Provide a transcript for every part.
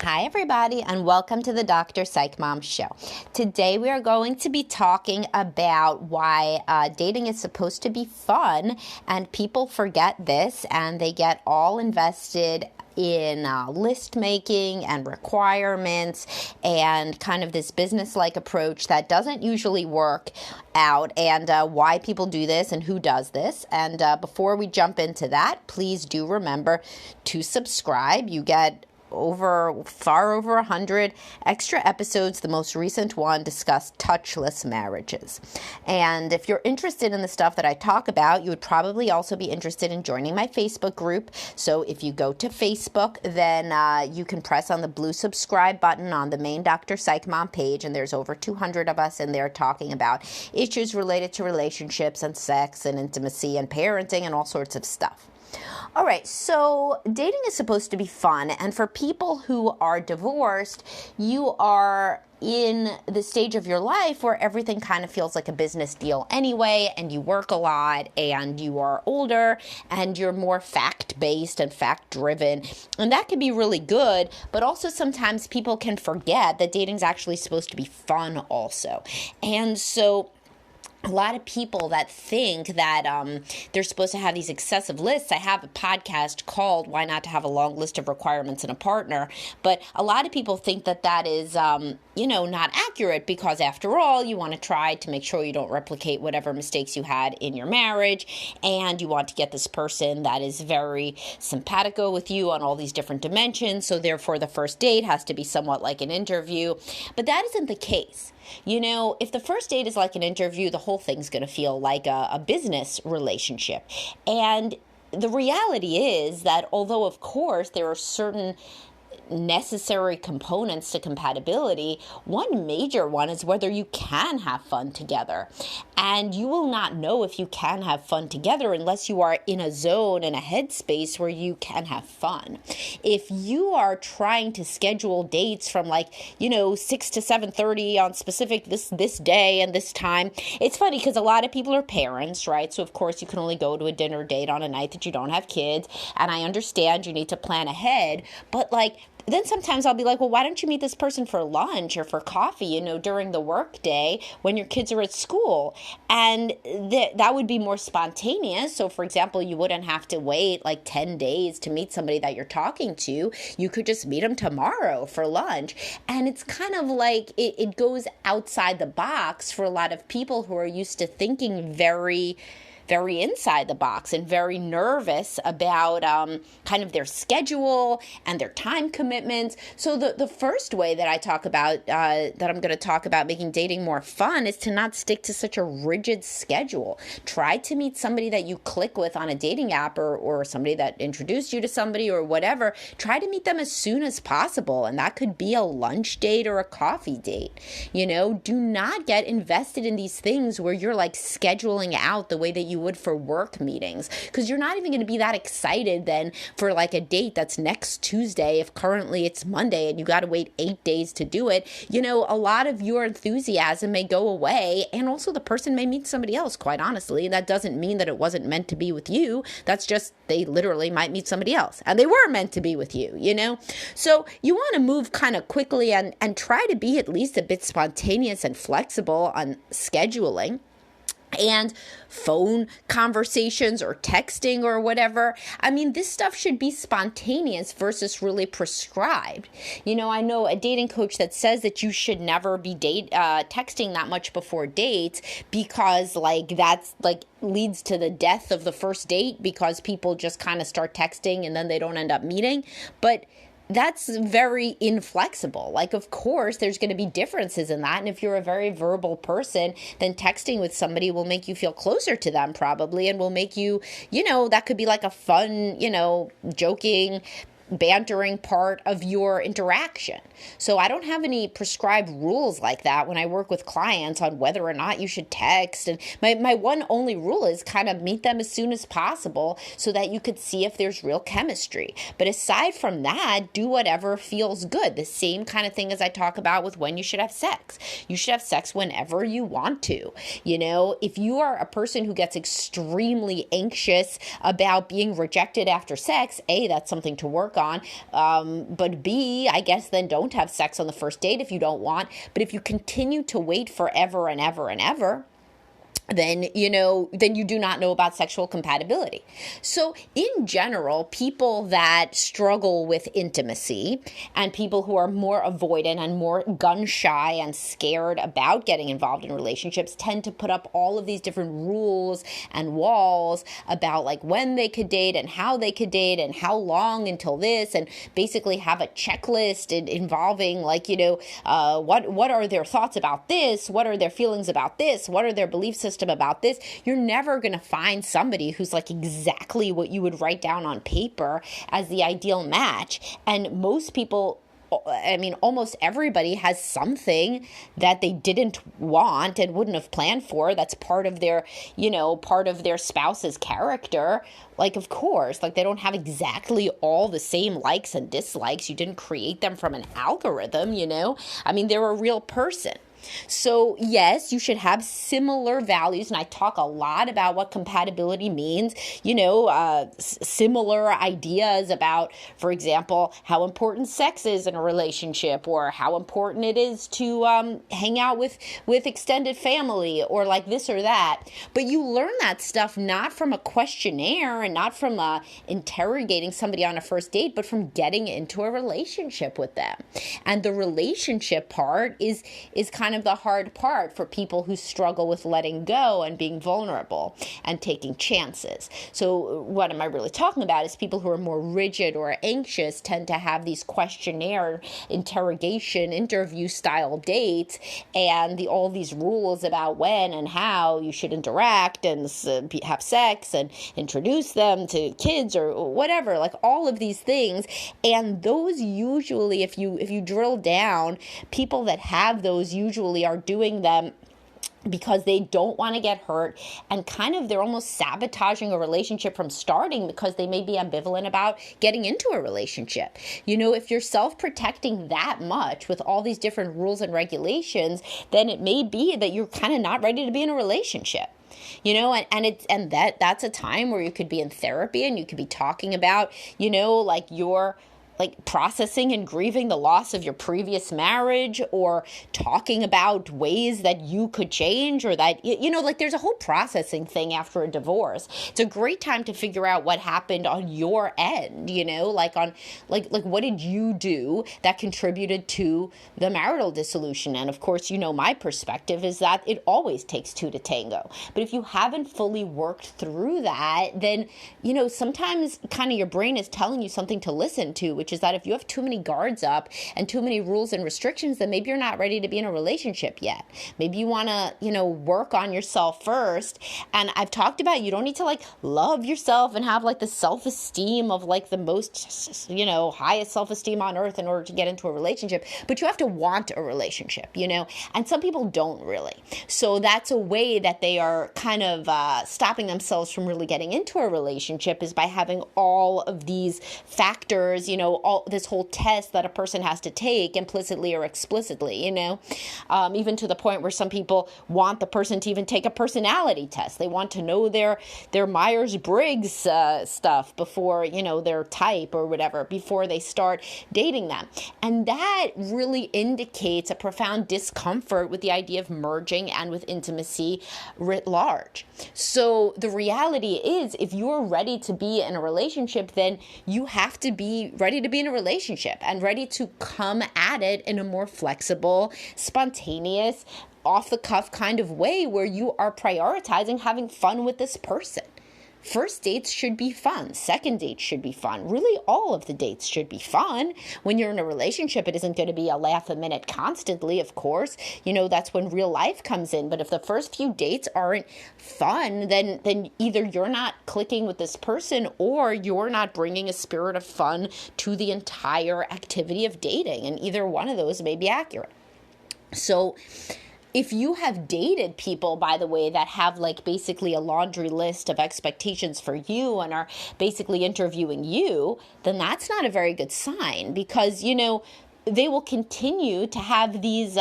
Hi, everybody, and welcome to the Dr. Psych Mom Show. Today, we are going to be talking about why dating is supposed to be fun, and people forget this, and they get all invested in list making and requirements and kind of this business-like approach that doesn't usually work out, and why people do this and who does this. And before we jump into that, please do remember to subscribe. You get far over 100 extra episodes. The most recent one discussed touchless marriages. And if you're interested in the stuff that I talk about, you would probably also be interested in joining my Facebook group. So if you go to Facebook, then you can press on the blue subscribe button on the main Dr. Psych Mom page, and there's over 200 of us in there talking about issues related to relationships and sex and intimacy and parenting and all sorts of stuff. All right, so dating is supposed to be fun, and for people who are divorced, you are in the stage of your life where everything kind of feels like a business deal anyway, and you work a lot, and you are older, and you're more fact-based and fact-driven, and that can be really good, but also sometimes people can forget that dating's actually supposed to be fun also. And so a lot of people that think that they're supposed to have these excessive lists. I have a podcast called Why Not to Have a Long List of Requirements in a Partner, but a lot of people think that that is, not accurate, because after all, you want to try to make sure you don't replicate whatever mistakes you had in your marriage, and you want to get this person that is very simpatico with you on all these different dimensions, so therefore the first date has to be somewhat like an interview, but that isn't the case. If the first date is like an interview, the whole thing's going to feel like a business relationship. And the reality is that although, of course, there are certain necessary components to compatibility, one major one is whether you can have fun together. And you will not know if you can have fun together unless you are in a zone, in a headspace where you can have fun. If you are trying to schedule dates from 6 to 7:30 on specific this day and this time, it's funny because a lot of people are parents, right? So of course you can only go to a dinner date on a night that you don't have kids. And I understand you need to plan ahead, but then sometimes I'll be like, well, why don't you meet this person for lunch or for coffee, during the work day when your kids are at school? And that would be more spontaneous. So, for example, you wouldn't have to wait 10 days to meet somebody that you're talking to. You could just meet them tomorrow for lunch. And it's kind of like it goes outside the box for a lot of people who are used to thinking very inside the box and very nervous about kind of their schedule and their time commitments. So the first way that I talk about, that I'm going to talk about making dating more fun, is to not stick to such a rigid schedule. Try to meet somebody that you click with on a dating app or somebody that introduced you to somebody or whatever. Try to meet them as soon as possible, and that could be a lunch date or a coffee date. Do not get invested in these things where you're scheduling out the way that you would for work meetings, because you're not even going to be that excited then for a date that's next Tuesday if currently it's Monday and you got to wait 8 days to do it. A lot of your enthusiasm may go away, and also the person may meet somebody else, quite honestly. That doesn't mean that it wasn't meant to be with you. That's just they literally might meet somebody else and they were meant to be with you, So you want to move kind of quickly and try to be at least a bit spontaneous and flexible on scheduling. And phone conversations or texting or whatever. I mean, this stuff should be spontaneous versus really prescribed. I know a dating coach that says that you should never be texting that much before dates, because that's leads to the death of the first date, because people just kind of start texting and then they don't end up meeting. But that's very inflexible. Of course, there's going to be differences in that. And if you're a very verbal person, then texting with somebody will make you feel closer to them probably, and will make you, that could be a fun, joking, bantering part of your interaction. So I don't have any prescribed rules like that when I work with clients on whether or not you should text. And my one only rule is kind of meet them as soon as possible so that you could see if there's real chemistry. But aside from that, do whatever feels good. The same kind of thing as I talk about with when you should have sex. You should have sex whenever you want to. If you are a person who gets extremely anxious about being rejected after sex, that's something to work work on. But B, I guess then don't have sex on the first date if you don't want. But if you continue to wait forever and ever and ever, then you do not know about sexual compatibility. So in general, people that struggle with intimacy and people who are more avoidant and more gun shy and scared about getting involved in relationships tend to put up all of these different rules and walls about like when they could date and how they could date and how long until this, and basically have a checklist involving like, what are their thoughts about this? What are their feelings about this? What are their belief systems about this? You're never going to find somebody who's like exactly what you would write down on paper as the ideal match. And most people, almost everybody has something that they didn't want and wouldn't have planned for. That's part of their, part of their spouse's character. Like, of course, like they don't have exactly all the same likes and dislikes. You didn't create them from an algorithm, they're a real person. So yes, you should have similar values, and I talk a lot about what compatibility means, similar ideas about, for example, how important sex is in a relationship, or how important it is to hang out with extended family, or like this or that. But you learn that stuff not from a questionnaire and not from interrogating somebody on a first date, but from getting into a relationship with them. And the relationship part is kind of the hard part for people who struggle with letting go and being vulnerable and taking chances. So what am I really talking about is people who are more rigid or anxious tend to have these questionnaire, interrogation, interview style dates, and all these rules about when and how you should interact and have sex and introduce them to kids or whatever, like all of these things. And those usually, if you drill down, people that have those usually are doing them because they don't want to get hurt, and kind of they're almost sabotaging a relationship from starting because they may be ambivalent about getting into a relationship. If you're self-protecting that much with all these different rules and regulations, then it may be that you're kind of not ready to be in a relationship. That's a time where you could be in therapy and you could be talking about, like your processing and grieving the loss of your previous marriage, or talking about ways that you could change, or that, there's a whole processing thing after a divorce. It's a great time to figure out what happened on your end, what did you do that contributed to the marital dissolution? And of course, my perspective is that it always takes two to tango. But if you haven't fully worked through that, then, sometimes kind of your brain is telling you something to listen to, which is that if you have too many guards up and too many rules and restrictions, then maybe you're not ready to be in a relationship yet. Maybe you want to, work on yourself first. And I've talked about, you don't need to love yourself and have the self-esteem of the most, highest self-esteem on earth in order to get into a relationship, but you have to want a relationship, and some people don't really. So that's a way that they are kind of stopping themselves from really getting into a relationship, is by having all of these factors, all this whole test that a person has to take implicitly or explicitly, even to the point where some people want the person to even take a personality test. They want to know their Myers-Briggs stuff before, their type or whatever, before they start dating them. And that really indicates a profound discomfort with the idea of merging and with intimacy writ large. So the reality is, if you're ready to be in a relationship, then you have to be ready to be in a relationship and ready to come at it in a more flexible, spontaneous, off-the-cuff kind of way where you are prioritizing having fun with this person. First dates should be fun. Second dates should be fun. Really, all of the dates should be fun. When you're in a relationship, it isn't going to be a laugh a minute constantly, of course. That's when real life comes in. But if the first few dates aren't fun, then either you're not clicking with this person, or you're not bringing a spirit of fun to the entire activity of dating. And either one of those may be accurate. So if you have dated people, by the way, that have basically a laundry list of expectations for you and are basically interviewing you, then that's not a very good sign, because, they will continue to have these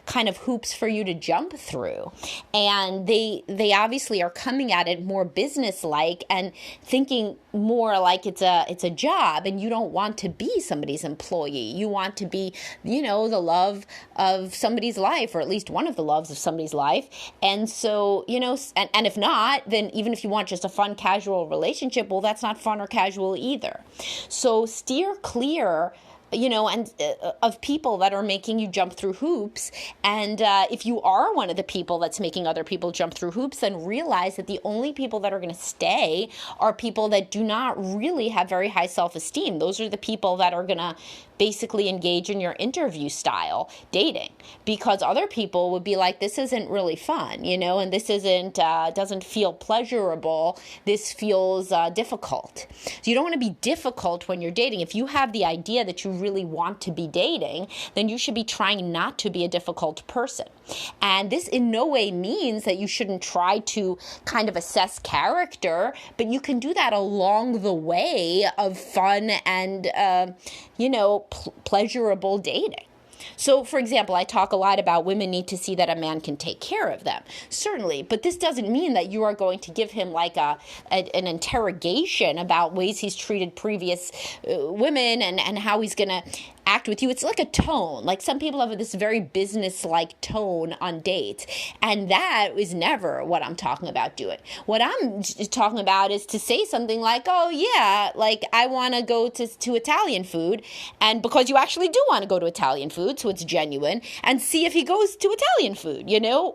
kind of hoops for you to jump through. And they obviously are coming at it more business-like and thinking more like it's a job, and you don't want to be somebody's employee. You want to be, the love of somebody's life, or at least one of the loves of somebody's life. And so, and if not, then even if you want just a fun, casual relationship, well, that's not fun or casual either. So steer clear and of people that are making you jump through hoops. And if you are one of the people that's making other people jump through hoops, then realize that the only people that are going to stay are people that do not really have very high self-esteem. Those are the people that are going to basically engage in your interview style dating, because other people would be like, this isn't really fun, and this doesn't feel pleasurable. This feels difficult. So you don't want to be difficult when you're dating. If you have the idea that you really want to be dating, then you should be trying not to be a difficult person. And this in no way means that you shouldn't try to kind of assess character, but you can do that along the way of fun and, pleasurable dating. So, for example, I talk a lot about women need to see that a man can take care of them. Certainly, but this doesn't mean that you are going to give him like an interrogation about ways he's treated previous women and how he's going to act with you. It's like a tone. Like some people have this very business-like tone on dates, and that is never what I'm talking about doing. What I'm talking about is to say something like, oh yeah, like I want to go to Italian food, and because you actually do want to go to Italian food, so it's genuine, and see if he goes to Italian food,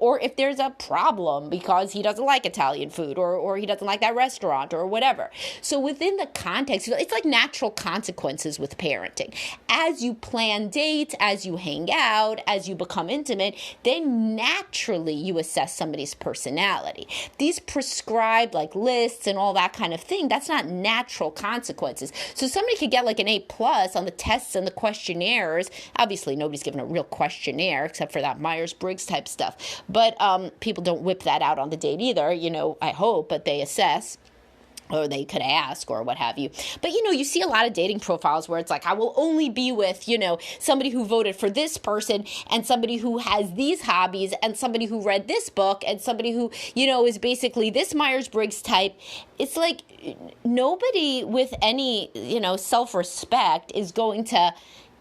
or if there's a problem because he doesn't like Italian food, or he doesn't like that restaurant, or whatever. So within the context, it's like natural consequences with parenting. As you plan dates, as you hang out, as you become intimate, then naturally you assess somebody's personality. These prescribed like lists and all that kind of thing, that's not natural consequences. So somebody could get like an A+ on the tests and the questionnaires. Obviously, nobody's given a real questionnaire except for that Myers-Briggs type stuff. But people don't whip that out on the date either, I hope, but they assess. Or they could ask or what have you. But, you see a lot of dating profiles where it's like, I will only be with, somebody who voted for this person and somebody who has these hobbies and somebody who read this book and somebody who, is basically this Myers-Briggs type. It's like nobody with any, self-respect is going to,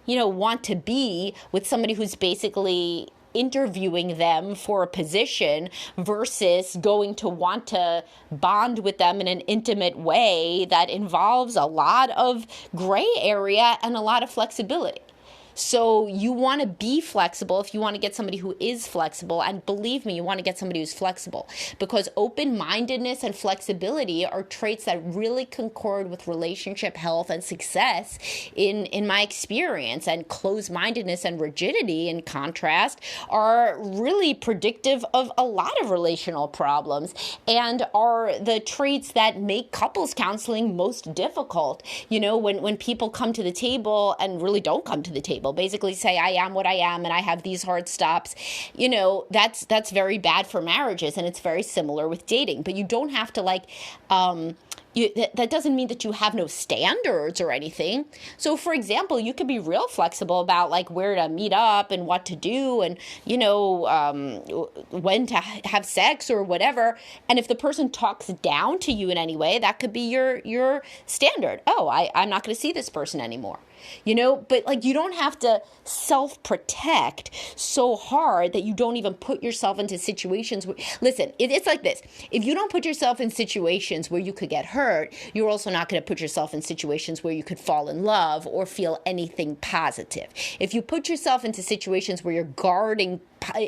want to be with somebody who's basically interviewing them for a position versus going to want to bond with them in an intimate way that involves a lot of gray area and a lot of flexibility. So you want to be flexible if you want to get somebody who is flexible. And believe me, you want to get somebody who's flexible, because open-mindedness and flexibility are traits that really concord with relationship health and success in my experience. And closed-mindedness and rigidity, in contrast, are really predictive of a lot of relational problems and are the traits that make couples counseling most difficult. When people come to the table and really don't come to the table, basically say, I am what I am and I have these hard stops, that's very bad for marriages, and it's very similar with dating. But you don't have to that doesn't mean that you have no standards or anything. So, for example, you could be real flexible about like where to meet up and what to do and, when to have sex or whatever. And if the person talks down to you in any way, that could be your standard. Oh, I'm not going to see this person anymore. But like you don't have to self-protect so hard that you don't even put yourself into situations where, listen, it's like this. If you don't put yourself in situations where you could get hurt, you're also not going to put yourself in situations where you could fall in love or feel anything positive. If you put yourself into situations where you're guarding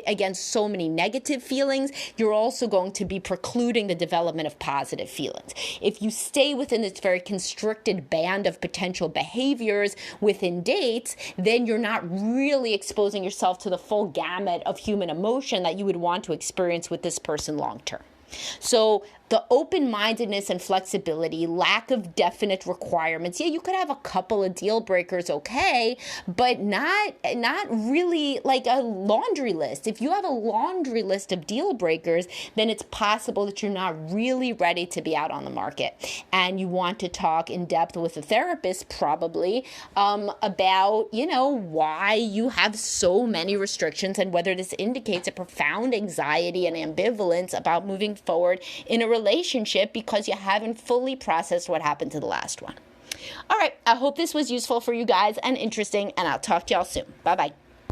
against so many negative feelings, you're also going to be precluding the development of positive feelings. If you stay within this very constricted band of potential behaviors within dates, then you're not really exposing yourself to the full gamut of human emotion that you would want to experience with this person long term. So the open-mindedness and flexibility, lack of definite requirements. Yeah, you could have a couple of deal breakers, okay, but not really like a laundry list. If you have a laundry list of deal breakers, then it's possible that you're not really ready to be out on the market. And you want to talk in depth with a therapist probably about, why you have so many restrictions and whether this indicates a profound anxiety and ambivalence about moving forward in a relationship because you haven't fully processed what happened to the last one. All right, I hope this was useful for you guys and interesting, and I'll talk to y'all soon. Bye-bye.